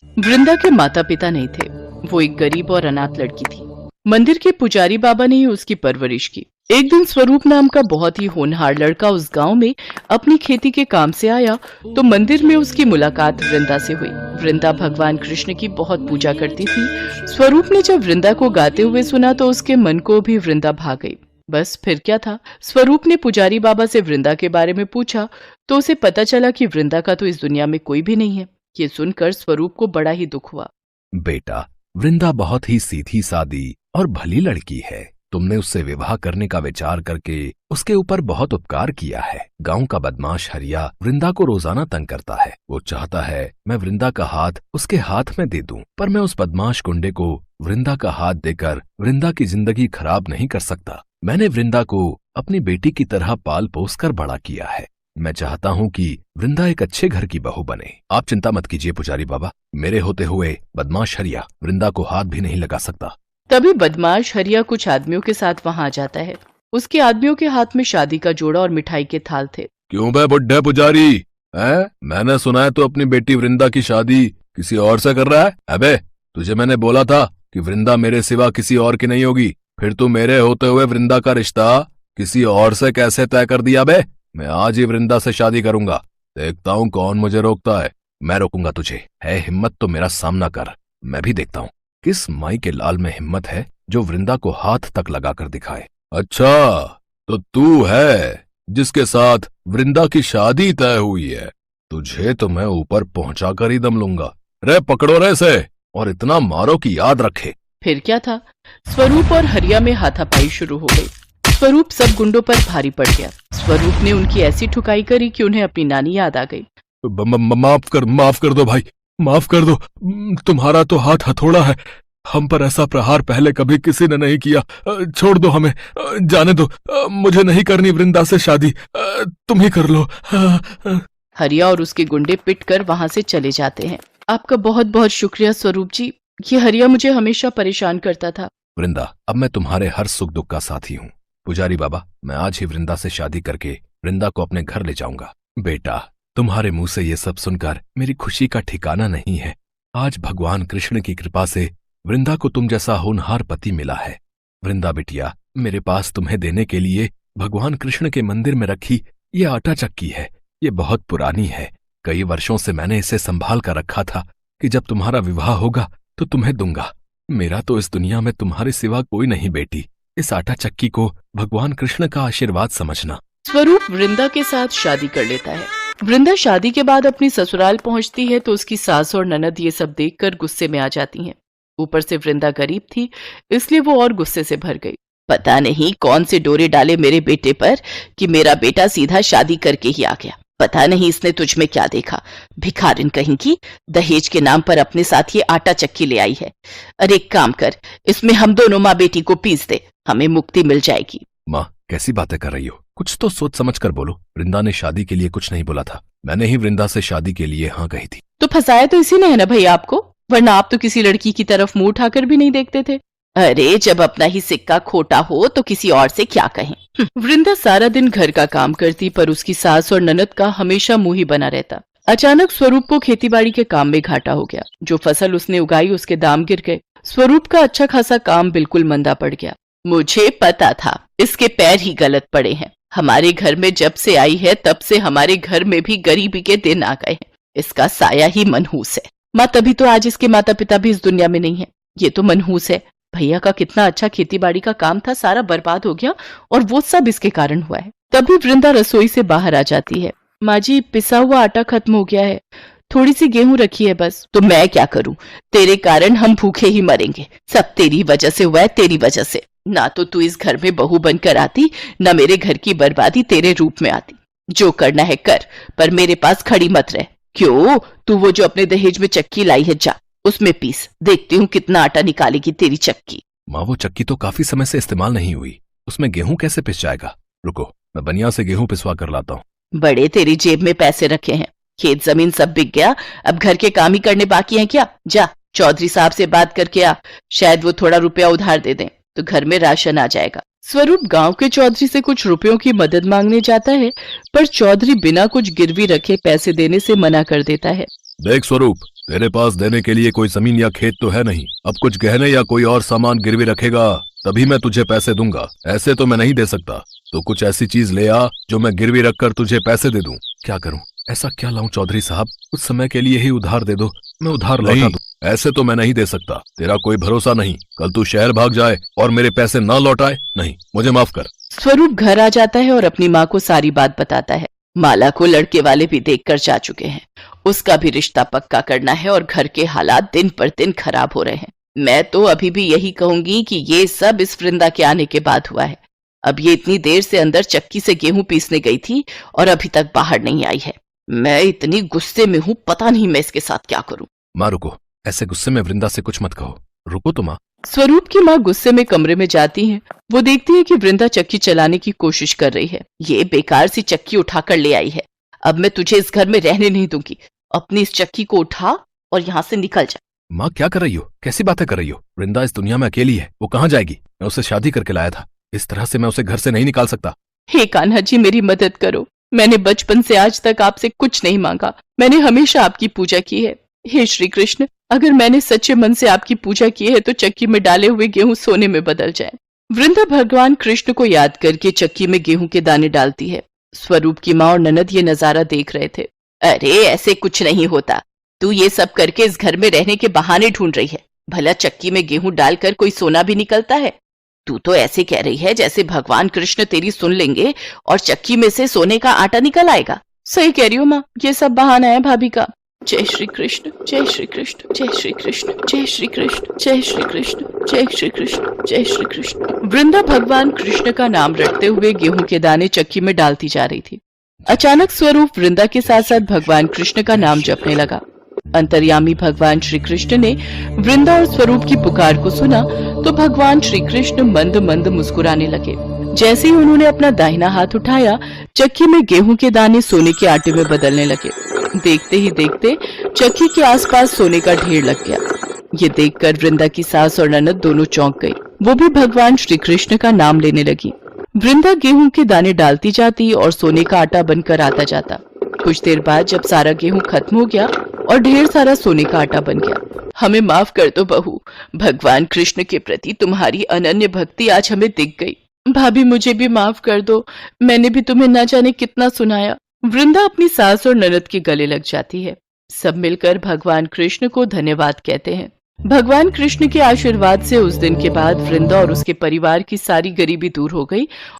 वृंदा के माता पिता नहीं थे। वो एक गरीब और अनाथ लड़की थी। मंदिर के पुजारी बाबा ने ही उसकी परवरिश की। एक दिन स्वरूप नाम का बहुत ही होनहार लड़का उस गांव में अपनी खेती के काम से आया तो मंदिर में उसकी मुलाकात वृंदा से हुई। वृंदा भगवान कृष्ण की बहुत पूजा करती थी। स्वरूप ने जब वृंदा को गाते हुए सुना तो उसके मन को भी वृंदा भा गई। बस फिर क्या था, स्वरूप ने पुजारी बाबा से वृंदा के बारे में पूछा तो उसे पता चला कि वृंदा का तो इस दुनिया में कोई भी नहीं है। ये सुनकर स्वरूप को बड़ा ही दुख हुआ। बेटा, वृंदा बहुत ही सीधी सादी और भली लड़की है। तुमने उससे विवाह करने का विचार करके उसके ऊपर बहुत उपकार किया है। गांव का बदमाश हरिया वृंदा को रोजाना तंग करता है। वो चाहता है मैं वृंदा का हाथ उसके हाथ में दे दूं, पर मैं उस बदमाश गुंडे को वृंदा का हाथ देकर वृंदा की जिंदगी खराब नहीं कर सकता। मैंने वृंदा को अपनी बेटी की तरह पाल पोस कर बड़ा किया है। मैं चाहता हूँ कि वृंदा एक अच्छे घर की बहू बने। आप चिंता मत कीजिए पुजारी बाबा, मेरे होते हुए बदमाश हरिया वृंदा को हाथ भी नहीं लगा सकता। तभी बदमाश हरिया कुछ आदमियों के साथ वहां आ जाता है। उसके आदमियों के हाथ में शादी का जोड़ा और मिठाई के थाल थे। क्यों बे बुड्ढे पुजारी, है? मैंने सुना है तो अपनी बेटी वृंदा की शादी किसी और से कर रहा है। अबे, तुझे मैंने बोला था कि वृंदा मेरे सिवा किसी और की नहीं होगी। फिर तू मेरे होते हुए वृंदा का रिश्ता किसी और से कैसे तय कर दिया बे? मैं आज ही वृंदा से शादी करूंगा। देखता हूँ कौन मुझे रोकता है। मैं रोकूंगा तुझे। है हिम्मत तो मेरा सामना कर। मैं भी देखता हूँ किस माई के लाल में हिम्मत है जो वृंदा को हाथ तक लगा कर दिखाए। अच्छा, तो तू है जिसके साथ वृंदा की शादी तय हुई है। तुझे तो मैं ऊपर पहुंचा कर ही दम लूंगा। रे पकड़ो रे से, और इतना मारो कि याद रखे। फिर क्या था, स्वरूप और हरिया में हाथापाई शुरू हो गई। स्वरूप सब गुंडों पर भारी पड़ गया। स्वरूप ने उनकी ऐसी ठुकाई करी कि उन्हें अपनी नानी याद आ गई। माफ कर दो भाई, माफ कर दो। तुम्हारा तो हाथ हथौड़ा है। हम पर ऐसा प्रहार पहले कभी किसी ने नहीं किया। छोड़ दो हमें, जाने दो। मुझे नहीं करनी वृंदा से शादी, तुम ही कर लो। हरिया और उसके गुंडे पिटकर वहां से चले जाते हैं। आपका बहुत बहुत शुक्रिया स्वरूप जी, ये हरिया मुझे हमेशा परेशान करता था। वृंदा, अब मैं तुम्हारे हर सुख दुख का साथी हूँ। पुजारी बाबा, मैं आज ही वृंदा से शादी करके वृंदा को अपने घर ले जाऊंगा। बेटा, तुम्हारे मुंह से ये सब सुनकर मेरी खुशी का ठिकाना नहीं है। आज भगवान कृष्ण की कृपा से वृंदा को तुम जैसा होनहार पति मिला है। वृंदा बिटिया, मेरे पास तुम्हें देने के लिए भगवान कृष्ण के मंदिर में रखी ये आटा चक्की है। ये बहुत पुरानी है। कई वर्षों से मैंने इसे संभाल कर रखा था कि जब तुम्हारा विवाह होगा तो तुम्हें दूंगा। मेरा तो इस दुनिया में तुम्हारे सिवा कोई नहीं बेटी। इस आटा चक्की को भगवान कृष्ण का आशीर्वाद समझना। स्वरूप वृंदा के साथ शादी कर लेता है। वृंदा शादी के बाद अपनी ससुराल पहुंचती है तो उसकी सास और ननद ये सब देखकर गुस्से में आ जाती हैं। ऊपर से वृंदा गरीब थी, इसलिए वो और गुस्से से भर गई। पता नहीं कौन से डोरे डाले मेरे बेटे पर कि मेरा बेटा सीधा शादी करके ही आ गया। पता नहीं इसने तुझ में क्या देखा, भिखारिन कहीं की, दहेज के नाम पर अपने साथ ये आटा चक्की ले आई है। अरे एक काम कर, इसमें हम दोनों माँ बेटी को पीस दे, हमें मुक्ति मिल जाएगी। माँ, कैसी बातें कर रही हो? कुछ तो सोच समझ कर बोलो। वृंदा ने शादी के लिए कुछ नहीं बोला था। मैंने ही वृंदा से शादी के लिए हाँ कही थी। तो फंसाया तो इसी ने है ना भैया आपको, वरना आप तो किसी लड़की की तरफ मुंह उठाकर भी नहीं देखते थे। अरे जब अपना ही सिक्का खोटा हो तो किसी और से क्या कहें। वृंदा सारा दिन घर का काम करती पर उसकी सास और ननद का हमेशा मुंह ही बना रहता। अचानक स्वरूप को खेतीबाड़ी के काम में घाटा हो गया। जो फसल उसने उगाई उसके दाम गिर गए। स्वरूप का अच्छा खासा काम बिल्कुल मंदा पड़ गया। मुझे पता था इसके पैर ही गलत पड़े हैं। हमारे घर में जब से आई है तब से हमारे घर में भी गरीबी के दिन आ गए हैं। इसका साया ही मनहूस है। माँ, तभी तो आज इसके माता पिता भी इस दुनिया में नहीं है। ये तो मनहूस है। भैया का कितना अच्छा खेतीबाड़ी का काम था, सारा बर्बाद हो गया और वो सब इसके कारण हुआ है। तभी वृंदा रसोई से बाहर आ जाती है। माँ जी, पिसा हुआ आटा खत्म हो गया है, थोड़ी सी गेहूं रखी है बस। तो मैं क्या करूं, तेरे कारण हम भूखे ही मरेंगे। सब तेरी वजह से हुआ है, तेरी वजह से। ना तो तू इस घर में बहू बनकर आती, ना मेरे घर की बर्बादी तेरे रूप में आती। जो करना है कर, पर मेरे पास खड़ी मत रह। क्यों, तू वो जो अपने दहेज में चक्की लाई है, जा उसमें पीस, देखती हूँ कितना आटा निकालेगी तेरी चक्की। माँ, वो चक्की तो काफी समय से इस्तेमाल नहीं हुई, उसमें गेहूं कैसे पिस जाएगा? रुको, मैं बनिया से गेहूं पिसवा कर लाता हूँ। बड़े तेरी जेब में पैसे रखे हैं, खेत जमीन सब बिक गया, अब घर के काम ही करने बाकी हैं क्या? जा चौधरी साहब से बात करके आ, शायद वो थोड़ा रुपया उधार दे दें तो घर में राशन आ जाएगा। स्वरूप गांव के चौधरी से कुछ रुपयों की मदद मांगने जाता है, पर चौधरी बिना कुछ गिरवी रखे पैसे देने से मना कर देता है। देख स्वरूप, तेरे पास देने के लिए कोई जमीन या खेत तो है नहीं। अब कुछ गहने या कोई और सामान गिरवी रखेगा तभी मैं तुझे पैसे दूंगा, ऐसे तो मैं नहीं दे सकता। तो कुछ ऐसी चीज ले आ जो मैं गिरवी रखकर तुझे पैसे दे दूं। क्या करूं, ऐसा क्या लाऊं चौधरी साहब? कुछ समय के लिए ही उधार दे दो, मैं उधार लौटा दूं। ऐसे तो मैं नहीं दे सकता, तेरा कोई भरोसा नहीं। कल तू शहर भाग जाए और मेरे पैसे ना लौटाए, नहीं, मुझे माफ कर। स्वरूप घर आ जाता है और अपनी माँ को सारी बात बताता है। माला को लड़के वाले भी देखकर जा चुके हैं। उसका भी रिश्ता पक्का करना है और घर के हालात दिन पर दिन खराब हो रहे हैं। मैं तो अभी भी यही कहूंगी कि ये सब इस वृंदा के आने के बाद हुआ है। अब ये इतनी देर से अंदर चक्की से गेहूं पीसने गई थी और अभी तक बाहर नहीं आई है। मैं इतनी गुस्से में हूँ, पता नहीं मैं इसके साथ क्या करूं। माँ रुको, ऐसे गुस्से में वृंदा से कुछ मत कहो। रुको तो माँ। स्वरूप की माँ गुस्से में कमरे में जाती हैं। वो देखती है कि वृंदा चक्की चलाने की कोशिश कर रही है। ये बेकार सी चक्की उठाकर ले आई है। अब मैं तुझे इस घर में रहने नहीं दूंगी। अपनी इस चक्की को उठा और यहाँ से निकल जा। माँ क्या कर रही हो, कैसी बातें कर रही हो? वृंदा इस दुनिया में अकेली है, वो कहाँ जाएगी? मैं उसे शादी करके लाया था, इस तरह से मैं उसे घर से नहीं निकाल सकता। हे कान्हा जी, मेरी मदद करो। मैंने बचपन से आज तक आपसे कुछ नहीं मांगा। मैंने हमेशा आपकी पूजा की है। हे श्री कृष्ण, अगर मैंने सच्चे मन से आपकी पूजा की है तो चक्की में डाले हुए गेहूं सोने में बदल जाए। वृंदा भगवान कृष्ण को याद करके चक्की में गेहूं के दाने डालती है। स्वरूप की माँ और ननद ये नजारा देख रहे थे। अरे ऐसे कुछ नहीं होता, तू ये सब करके इस घर में रहने के बहाने ढूंढ रही है। भला चक्की में गेहूं डालकर कोई सोना भी निकलता है? तू तो ऐसे कह रही है जैसे भगवान कृष्ण तेरी सुन लेंगे और चक्की में से सोने का आटा निकल आएगा। सही कह रही हो माँ, ये सब बहाना है भाभी का। जय श्री कृष्ण, जय श्री कृष्ण, जय श्री कृष्ण, जय श्री कृष्ण, जय श्री कृष्ण, जय श्री कृष्ण, जय श्री कृष्ण। वृंदा भगवान कृष्ण का नाम रटते हुए गेहूं के दाने चक्की में डालती जा रही थी। अचानक स्वरूप वृंदा के साथ साथ भगवान कृष्ण का नाम जपने लगा। अंतर्यामी भगवान श्री कृष्ण ने वृंदा और स्वरूप की पुकार को सुना तो भगवान श्री कृष्ण मंद मंद मुस्कुराने लगे। जैसे ही उन्होंने अपना दाहिना हाथ उठाया, चक्की में गेहूं के दाने सोने के आटे में बदलने लगे। देखते ही देखते चक्की के आसपास सोने का ढेर लग गया। ये देखकर वृंदा की सास और ननद दोनों चौंक गई। वो भी भगवान श्री कृष्ण का नाम लेने लगी। वृंदा गेहूं के दाने डालती जाती और सोने का आटा बनकर आता जाता। कुछ देर बाद जब सारा गेहूं खत्म हो गया और ढेर सारा सोने का आटा बन गया। हमें माफ कर दो बहू, भगवान कृष्ण के प्रति तुम्हारी अनन्य भक्ति आज हमें दिख गई। भाभी मुझे भी माफ कर दो, मैंने भी तुम्हें न जाने कितना सुनाया। वृंदा अपनी सास और ननद के गले लग जाती है। सब मिलकर भगवान कृष्ण को धन्यवाद कहते हैं। भगवान कृष्ण के आशीर्वाद से उस दिन के बाद वृंदा और उसके परिवार की सारी गरीबी दूर हो गई